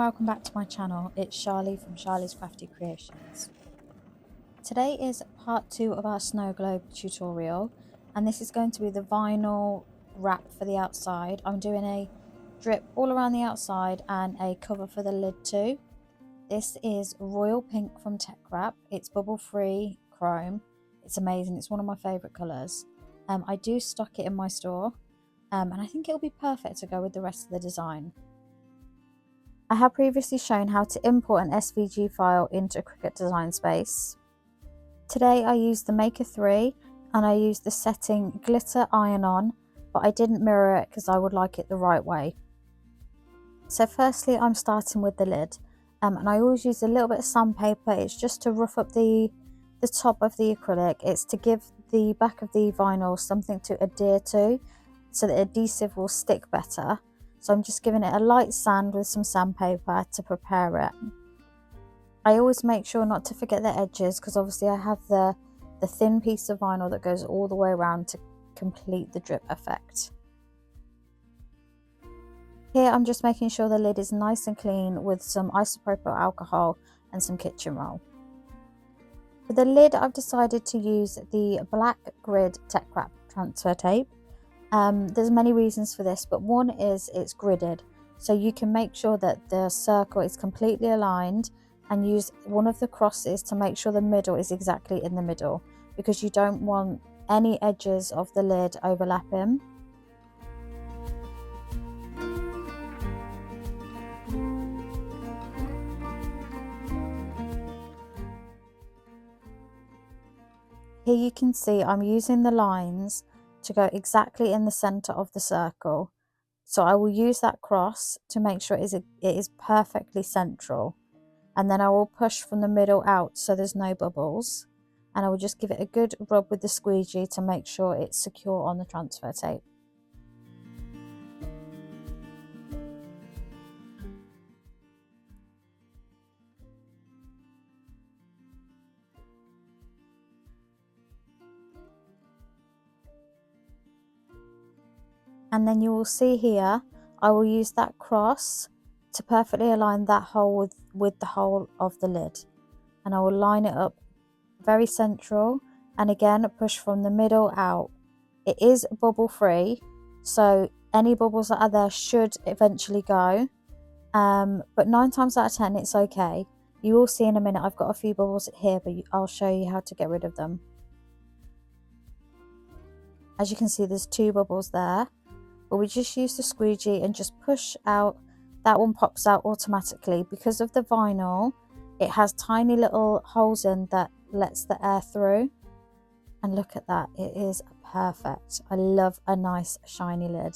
welcome back to my channel. It's Charlie from Charlie's Crafty Creations. Today is part 2 of our Snowglobe tutorial, and this is going to be the vinyl wrap for the outside. I'm doing a drip all around the outside and a cover for the lid too. This is Royal Pink from Tech Wrap. It's bubble free chrome. It's amazing. It's one of my favourite colours. I do stock it in my store, and I think it'll be perfect to go with the rest of the design. I have previously shown how to import an SVG file into Cricut Design Space. Today I used the Maker 3 and I used the setting Glitter Iron On, but I didn't mirror it because I would like it the right way. So firstly I'm starting with the lid, and I always use a little bit of sandpaper. It's just to rough up the top of the acrylic. It's to give the back of the vinyl something to adhere to so that adhesive will stick better. So I'm just giving it a light sand with some sandpaper to prepare it. I always make sure not to forget the edges because obviously I have the thin piece of vinyl that goes all the way around to complete the drip effect. Here I'm just making sure the lid is nice and clean with some isopropyl alcohol and some kitchen roll. For the lid I've decided to use the black grid Tech Wrap transfer tape. There's many reasons for this, but one is it's gridded, so you can make sure that the circle is completely aligned and use one of the crosses to make sure the middle is exactly in the middle, because you don't want any edges of the lid overlapping. Here you can see I'm using the lines to go exactly in the center of the circle. So I will use that cross to make sure it is perfectly central. And then I will push from the middle out so there's no bubbles. And I will just give it a good rub with the squeegee to make sure it's secure on the transfer tape. And then you will see here, I will use that cross to perfectly align that hole with the hole of the lid. And I will line it up very central, and again push from the middle out. It is bubble free, so any bubbles that are there should eventually go, but 9 times out of 10 it's okay. You will see in a minute I've got a few bubbles here, but I'll show you how to get rid of them. As you can see, there's 2 bubbles there, but we just use the squeegee and just push out. That one pops out automatically because of the vinyl. It has tiny little holes in that lets the air through, and look at that, it is perfect. I love a nice shiny lid.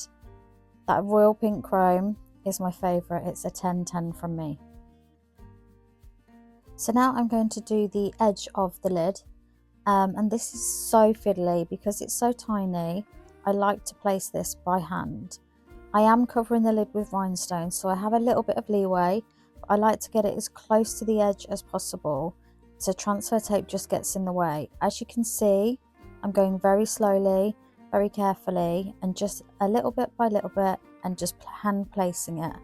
That royal pink chrome is my favorite. It's a 10/10 from me. So now I'm going to do the edge of the lid, and this is so fiddly because it's so tiny. I like to place this by hand. I am covering the lid with rhinestone, so I have a little bit of leeway, but I like to get it as close to the edge as possible, so transfer tape just gets in the way. As you can see, I'm going very slowly, very carefully, and just a little bit by little bit, and just hand placing it.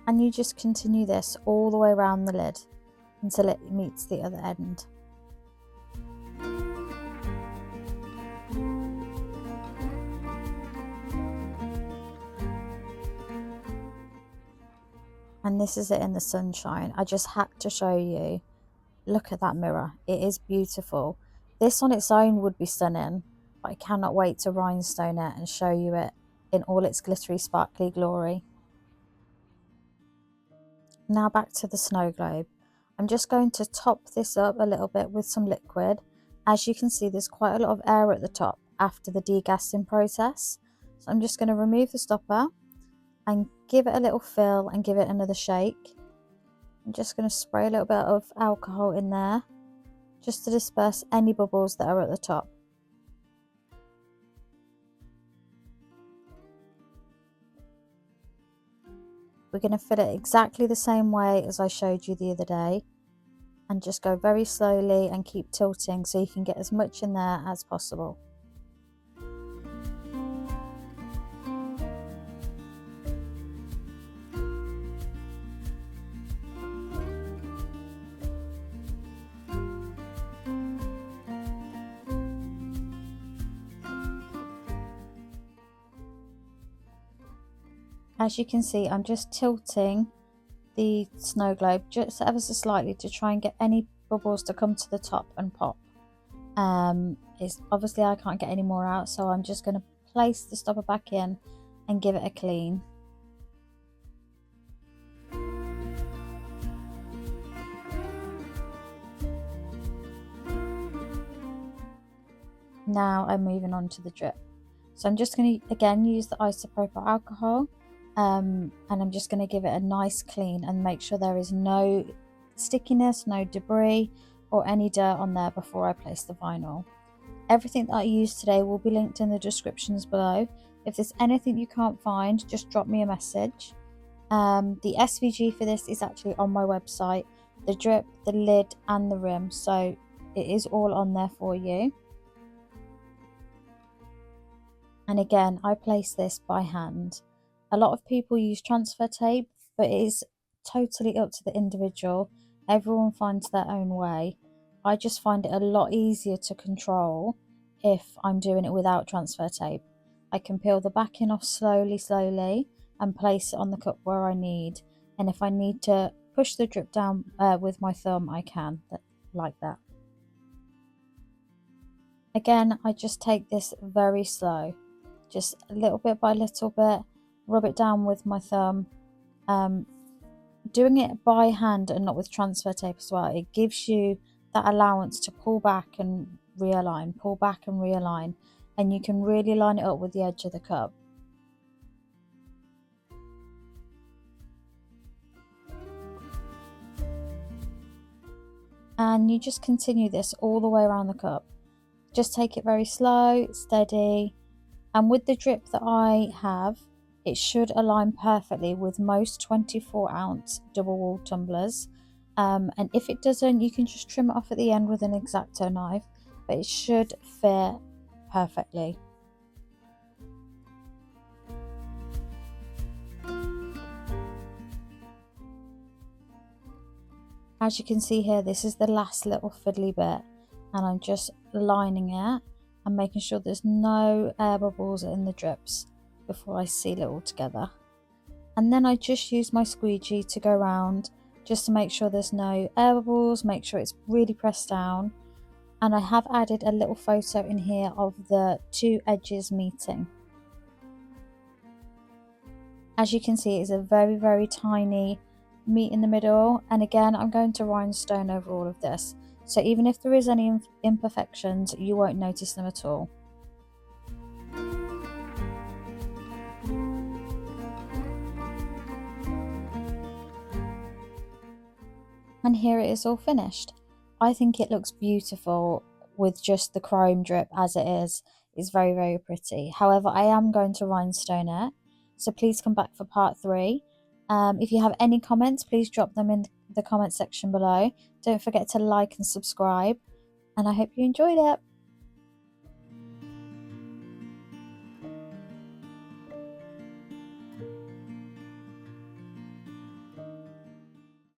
And you just continue this all the way around the lid until it meets the other end. And this is it in the sunshine. I just had to show you. Look at that mirror. It is beautiful. This on its own would be stunning, but I cannot wait to rhinestone it and show you it in all its glittery, sparkly glory. Now back to the snow globe. I'm just going to top this up a little bit with some liquid. As you can see, there's quite a lot of air at the top after the degassing process. So I'm just going to remove the stopper and give it a little fill and give it another shake. I'm just going to spray a little bit of alcohol in there just to disperse any bubbles that are at the top. We're going to fill it exactly the same way as I showed you the other day, and just go very slowly and keep tilting so you can get as much in there as possible. As you can see, I'm just tilting the snow globe just ever so slightly to try and get any bubbles to come to the top and pop. It's obviously I can't get any more out, so I'm just going to place the stopper back in and give it a clean. Now I'm moving on to the drip. So I'm just going to again use the isopropyl alcohol, and I'm just going to give it a nice clean and make sure there is no stickiness, no debris or any dirt on there before I place the vinyl. Everything that I used today will be linked in the descriptions below. If there's anything you can't find, just drop me a message. The SVG for this is actually on my website, the drip, the lid and the rim, so it is all on there for you. And again, I place this by hand. A lot of people use transfer tape, but it is totally up to the individual. Everyone finds their own way. I just find it a lot easier to control if I'm doing it without transfer tape. I can peel the backing off slowly and place it on the cup where I need. And if I need to push the drip down with my thumb, I can, like that. Again, I just take this very slow. Just a little bit by little bit, rub it down with my thumb. Doing it by hand and not with transfer tape as well, it gives you that allowance to pull back and realign, and you can really line it up with the edge of the cup. And you just continue this all the way around the cup. Just take it very slow, steady. And with the drip that I have, it should align perfectly with most 24-ounce double-walled tumblers. And if it doesn't, you can just trim it off at the end with an X-Acto knife, but it should fit perfectly. As you can see here, this is the last little fiddly bit, and I'm just lining it and making sure there's no air bubbles in the drips before I seal it all together. And then I just use my squeegee to go around just to make sure there's no air bubbles, make sure it's really pressed down. And I have added a little photo in here of the two edges meeting. As you can see, it's a very tiny meet in the middle, and again I'm going to rhinestone over all of this, so even if there is any imperfections, you won't notice them at all. And here it is all finished. I think it looks beautiful with just the chrome drip as it is. It's very pretty. However, I am going to rhinestone it, so please come back for part 3. If you have any comments, please drop them in the comment section below. Don't forget to like and subscribe, and I hope you enjoyed it.